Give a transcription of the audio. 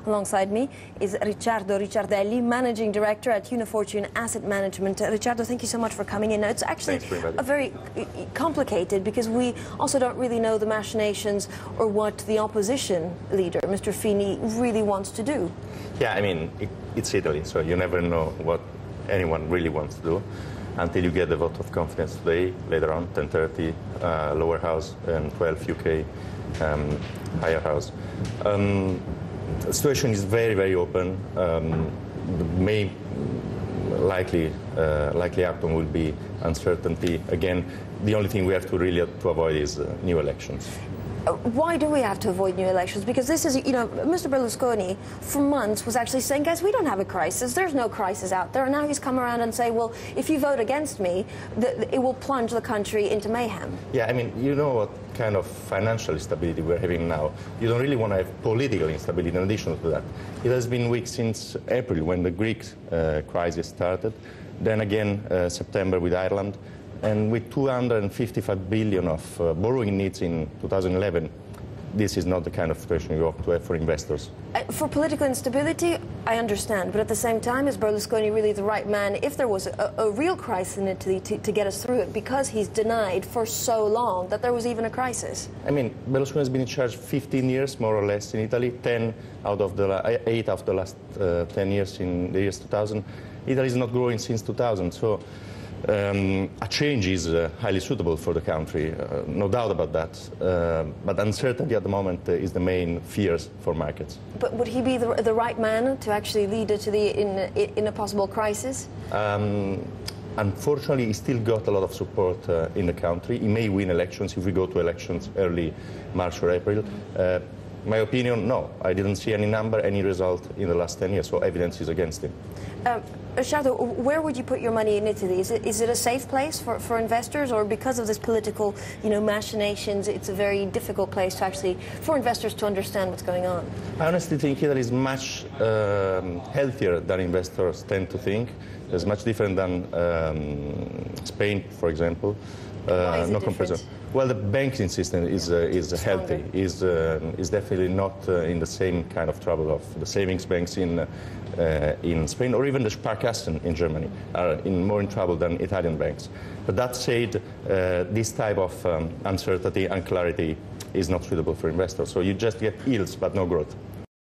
Alongside me is Ricciardo Ricciardelli, Managing Director at Unifortune Asset Management. Ricciardo, thank you so much for coming in. Now, it's actually a very complicated because we also don't really know the machinations or what the opposition leader, Mr. Fini, really wants to do. Yeah, I mean, it's Italy, so you never know what anyone really wants to do until you get the vote of confidence today, later on, 10:30, lower house, and 12 UK, higher house. The situation is very, very open. The likely outcome will be uncertainty. Again, the only thing we have to really avoid is new elections. Why do we have to avoid new elections? Because this is, you know, Mr. Berlusconi for months was actually saying, guys, we don't have a crisis. There's no crisis out there. And now he's come around and say, well, if you vote against me, it will plunge the country into mayhem. Yeah, I mean, you know what kind of financial instability we're having now. You don't really want to have political instability in addition to that. It has been weak since April when the Greek crisis started. Then again, September with Ireland. And with 255 billion of borrowing needs in 2011, this is not the kind of situation you ought to have for investors. For political instability, I understand. But at the same time, is Berlusconi really the right man if there was a real crisis in Italy to get us through it, because he's denied for so long that there was even a crisis? I mean, Berlusconi has been in charge 15 years, more or less, in Italy, 8 out of the last 10 years in the years 2000. Italy is not growing since 2000, so a change is highly suitable for the country, no doubt about that. But uncertainty at the moment is the main fears for markets. But would he be the right man to actually lead Italy in a possible crisis? Unfortunately, he still got a lot of support in the country. He may win elections if we go to elections early March or April. My opinion, no. I didn't see any number, any result in the last 10 years, so evidence is against him. Ricciardo, where would you put your money in Italy? Is it a safe place for investors, or because of this political, machinations, it's a very difficult place to actually, for investors to understand what's going on? I honestly think Italy is much healthier than investors tend to think. It's much different than Spain, for example. Why is it different? Well, the banking system is healthy. Is definitely not in the same kind of trouble of the savings banks in Spain, or even the Sparkassen in Germany are more in trouble than Italian banks. But that said, this type of uncertainty and clarity is not suitable for investors. So you just get yields but no growth.